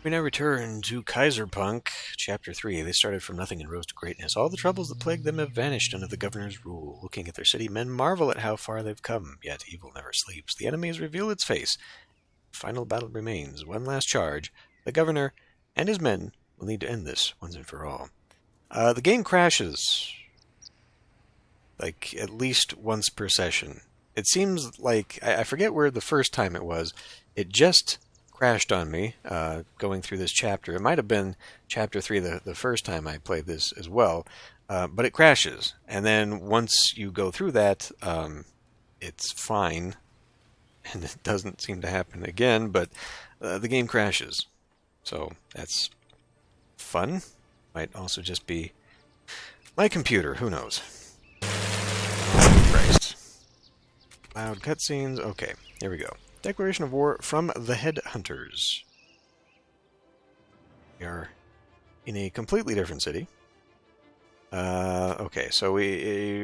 We now return to Kaiserpunk, Chapter 3. They started from nothing and rose to greatness. All the troubles that plagued them have vanished under the governor's rule. Looking at their city, men marvel at how far they've come, yet evil never sleeps. The enemy has revealed its face. Final battle remains. One last charge. The governor and his men will need to end this once and for all. The game crashes, like, at least once per session. It seems like, I forget where the first time it was. It just crashed on me going through this chapter. It might have been chapter 3 the first time I played this as well, but it crashes. And then once you go through that, it's fine, and it doesn't seem to happen again, but the game crashes. So that's fun. Might also just be my computer, who knows. Oh, Christ. Loud cutscenes. Okay, here we go. Declaration of war from the Headhunters. We are in a completely different city. Okay, so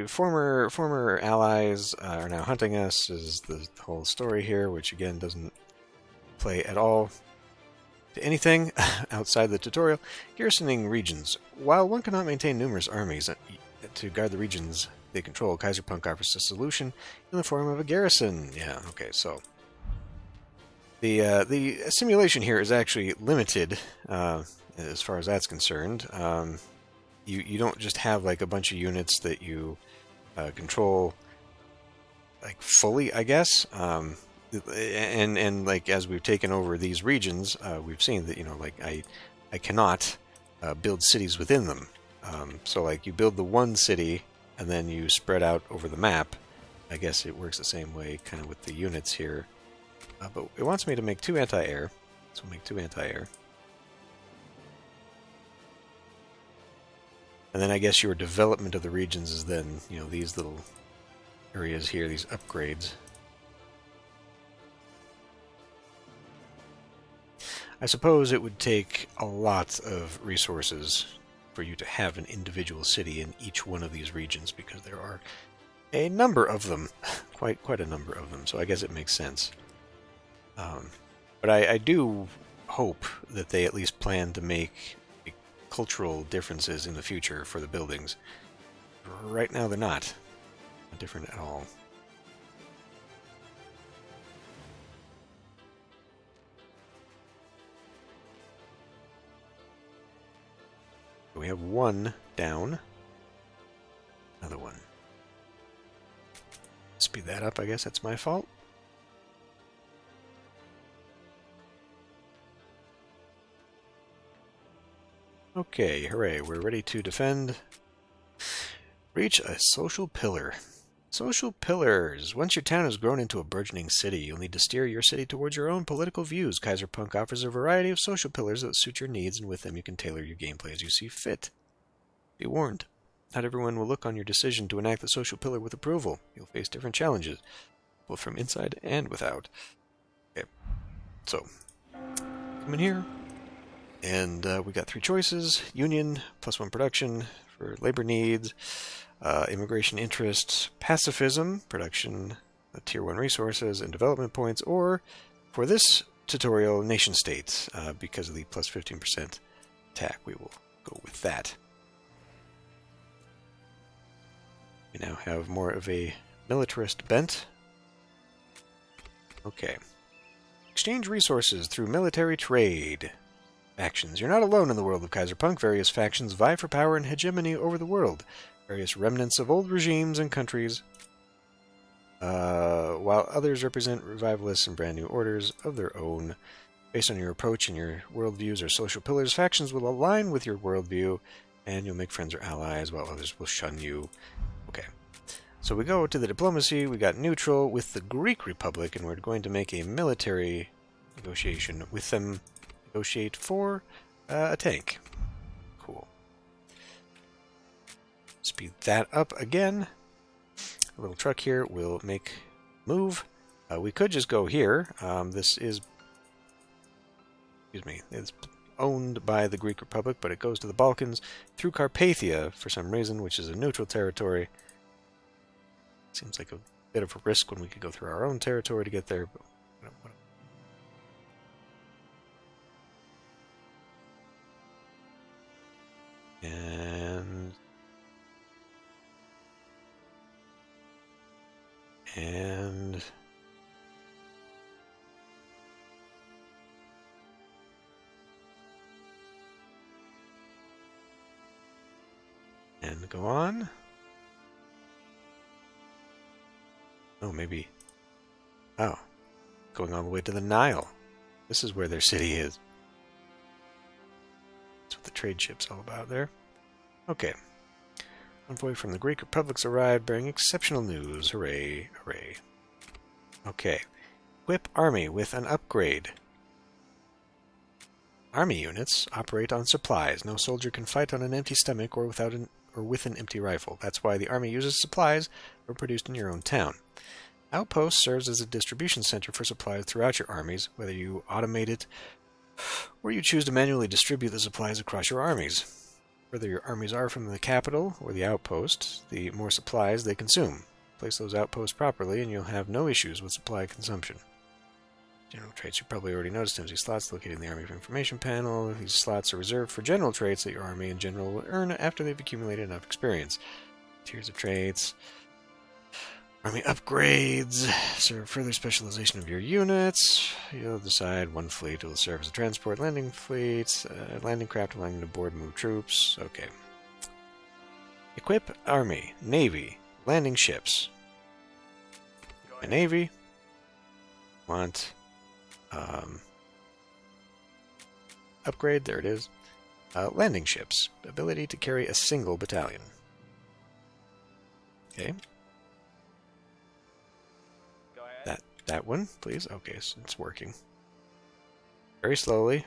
former allies are now hunting us, is the whole story here, which again doesn't play at all to anything outside the tutorial. Garrisoning regions. While one cannot maintain numerous armies to guard the regions they control, Kaiserpunk offers a solution in the form of a garrison. Yeah, okay, so the simulation here is actually limited as far as that's concerned. You don't just have like a bunch of units that you control like fully, I guess. And like as we've taken over these regions, we've seen that like I cannot build cities within them. So like you build the one city and then you spread out over the map. I guess it works the same way kind of with the units here. But it wants me to make 2 anti-air, so we'll make 2 anti-air. And then I guess your development of the regions is then, these little areas here, these upgrades. I suppose it would take a lot of resources for you to have an individual city in each one of these regions, because there are a number of them, quite a number of them, so I guess it makes sense. But I do hope that they at least plan to make cultural differences in the future for the buildings. Right now they're not different at all. We have one down. Another one. Speed that up, I guess that's my fault. Okay, hooray, we're ready to defend. Reach a social pillar. Social pillars. Once your town has grown into a burgeoning city, you'll need to steer your city towards your own political views. Kaiserpunk offers a variety of social pillars that suit your needs, and with them you can tailor your gameplay as you see fit. Be warned, not everyone will look on your decision to enact the social pillar with approval. You'll face different challenges, both from inside and without. Okay, so, come in here. And we got 3 choices: union, +1 production for labor needs, immigration interests, pacifism, production, tier 1 resources, and development points, or for this tutorial, nation state, because of the +15% attack. We will go with that. We now have more of a militarist bent. Okay. Exchange resources through military trade. Factions. You're not alone in the world of Kaiserpunk. Various factions vie for power and hegemony over the world. Various remnants of old regimes and countries, while others represent revivalists and brand new orders of their own. Based on your approach and your worldviews or social pillars, factions will align with your worldview, and you'll make friends or allies, while others will shun you. Okay. So we go to the diplomacy. We got neutral with the Greek Republic, and we're going to make a military negotiation with them. Negotiate for a tank. Cool. Speed that up again. A little truck here will make move. We could just go here. This is, it's owned by the Greek Republic, but it goes to the Balkans through Carpathia for some reason, which is a neutral territory. Seems like a bit of a risk when we could go through our own territory to get there, but And go on. Oh, maybe. Oh, going all the way to the Nile. This is where their city is. That's what the trade ship's all about there. Okay. Envoy from the Greek Republic's arrived bearing exceptional news. Hooray, hooray. Okay. Equip army with an upgrade. Army units operate on supplies. No soldier can fight on an empty stomach or with an empty rifle. That's why the army uses supplies or produced in your own town. Outpost serves as a distribution center for supplies throughout your armies, whether you automate it or you choose to manually distribute the supplies across your armies. Whether your armies are from the capital or the outpost, the more supplies they consume. Place those outposts properly and you'll have no issues with supply consumption. General traits you probably already noticed. Empty slots located in the Army Information panel. These slots are reserved for general traits that your army in general will earn after they've accumulated enough experience. Tiers of traits. Army upgrades. Serve further specialization of your units. You'll decide one fleet will serve as a transport landing fleet. Landing craft allowing to board move troops. Okay. Equip Army. Navy. Landing ships. A Navy. Want... upgrade, there it is. Landing ships. Ability to carry a single battalion. Okay. Go ahead. That one, please. Okay, so it's working. Very slowly.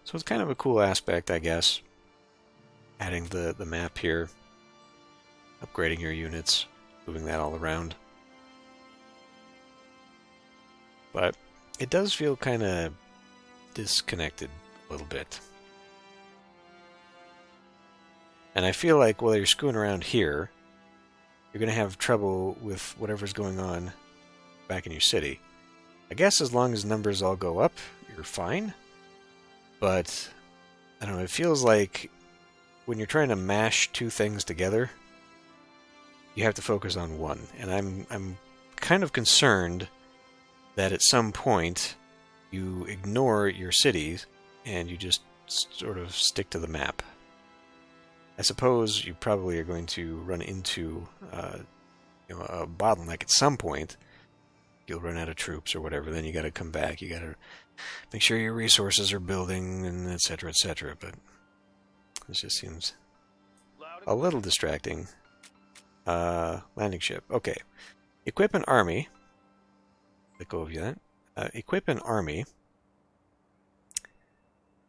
So it's kind of a cool aspect, I guess. Adding the map here. Upgrading your units. Moving that all around. But it does feel kind of disconnected a little bit. And I feel like while you're screwing around here, you're going to have trouble with whatever's going on back in your city. I guess as long as numbers all go up, you're fine. But, I don't know, it feels like when you're trying to mash two things together, you have to focus on one. And I'm kind of concerned that at some point you ignore your cities and you just sort of stick to the map. I suppose you probably are going to run into a bottleneck at some point. You'll run out of troops or whatever, then you got to come back. You got to make sure your resources are building, and etc., etc. But it just seems a little distracting. Landing ship. Okay. Equip an army. Let go of that. Equip an army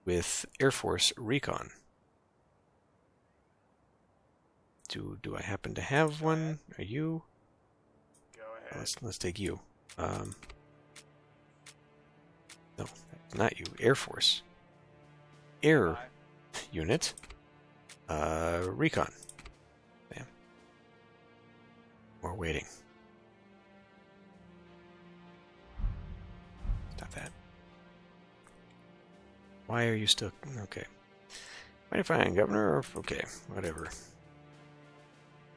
with Air Force Recon. Do I happen to have one? Are you? Go ahead. Let's take you. No, not you. Air Force. Air unit. Recon. Bam. We're waiting. Stop that. Why are you still... Okay. Mighty fine, Governor. Okay, whatever.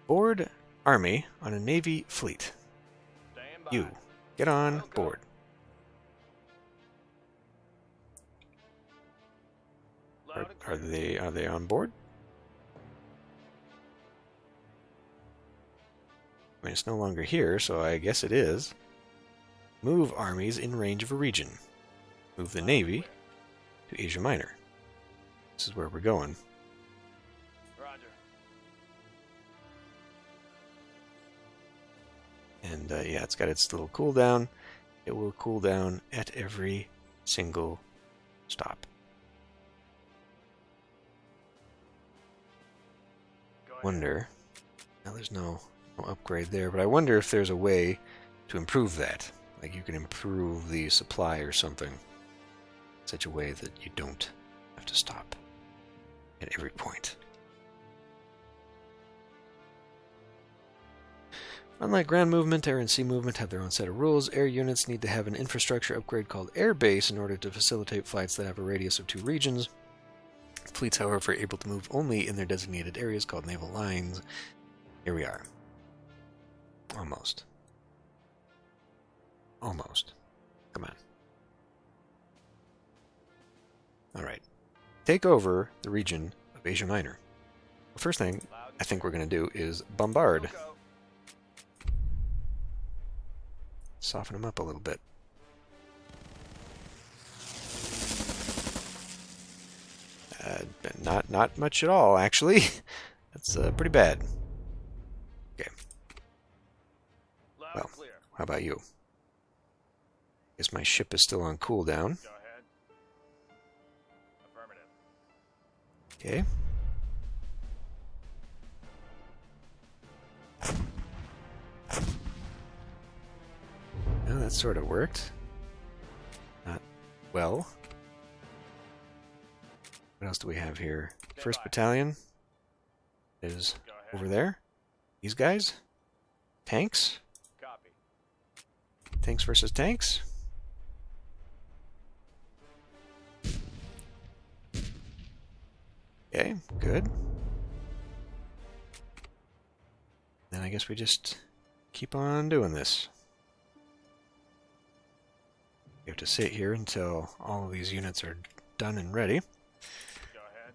Board army on a Navy fleet. Stand by. You. Get on board. Are they on board? I mean, it's no longer here, so I guess it is. Move armies in range of a region. Move the Navy to Asia Minor. This is where we're going. Roger. And yeah, it's got its little cooldown. It will cool down at every single stop. Go ahead. Wonder. Now there's no upgrade there, but I wonder if there's a way to improve that. Like you can improve the supply or something in such a way that you don't have to stop at every point. Unlike ground movement, air and sea movement have their own set of rules. Air units need to have an infrastructure upgrade called Air Base in order to facilitate flights that have a radius of 2 regions. Fleets, however, are able to move only in their designated areas called naval lines. Here we are. Almost. Almost. Come on. Alright. Take over the region of Asia Minor. The first thing I think we're going to do is bombard. Soften them up a little bit. Not much at all, actually. That's pretty bad. Okay. Well, how about you? Guess my ship is still on cooldown. Go ahead. Affirmative. Okay. Well, that sort of worked. Not well. What else do we have here? First Battalion is over there. These guys? Tanks? Copy. Tanks versus tanks? Okay, good. Then I guess we just keep on doing this. We have to sit here until all of these units are done and ready. Go ahead.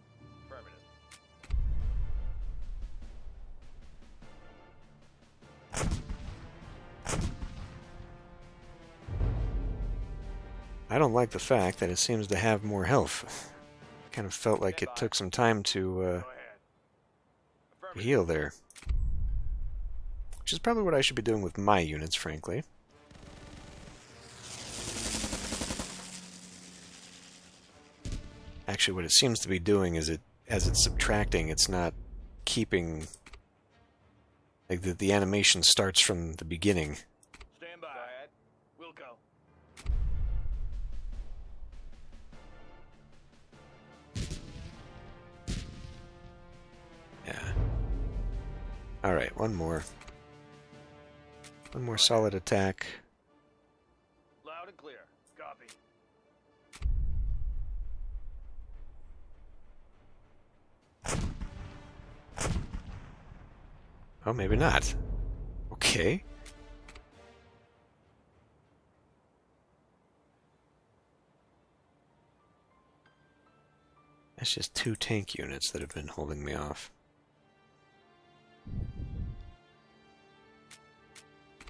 Affirmative. I don't like the fact that it seems to have more health. Kind of felt like it took some time to Go ahead. Affirmative. heal there. Which is probably what I should be doing with my units, frankly. Actually, what it seems to be doing is as it's subtracting, it's not keeping... Like, the animation starts from the beginning. Stand by. Go ahead. We'll go. Yeah. Alright, one more. One more solid attack. Loud and clear. Copy. Oh, maybe not. Okay. That's just 2 tank units that have been holding me off.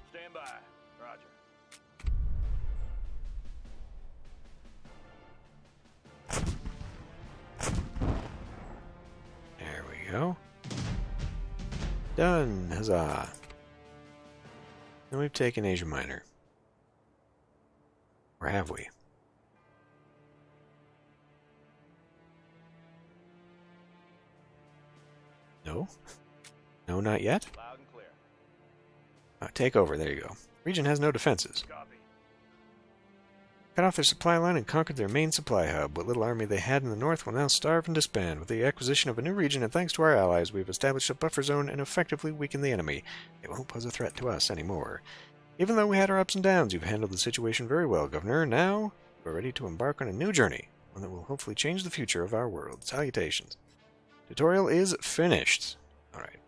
Stand by. Roger. There we go. Done! Huzzah! And we've taken Asia Minor. Or have we? No? No, not yet? Loud and clear. Take over, there you go. Region has no defenses. Copy. Cut off their supply line and conquered their main supply hub. What little army they had in the north will now starve and disband. With the acquisition of a new region and thanks to our allies, we've established a buffer zone and effectively weakened the enemy. They won't pose a threat to us anymore. Even though we had our ups and downs, you've handled the situation very well, Governor. Now, we're ready to embark on a new journey, one that will hopefully change the future of our world. Salutations. Tutorial is finished. Alright.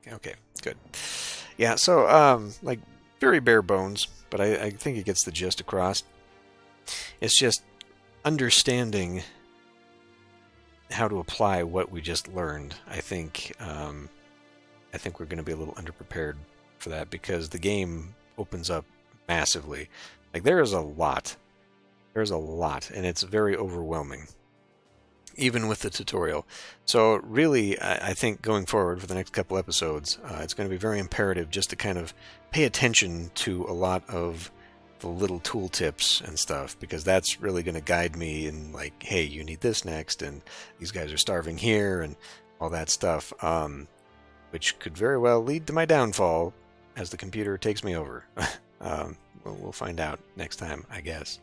Okay, good. Yeah, so, like, very bare bones, but I think it gets the gist across. It's just understanding how to apply what we just learned. I think we're going to be a little underprepared for that because the game opens up massively. Like, there is a lot. There's a lot, and it's very overwhelming, even with the tutorial. So really, I think going forward for the next couple episodes, it's going to be very imperative just to kind of pay attention to a lot of the little tool tips and stuff, because that's really going to guide me in, like, hey, you need this next, and these guys are starving here, and all that stuff, which could very well lead to my downfall as the computer takes me over. We'll find out next time, I guess.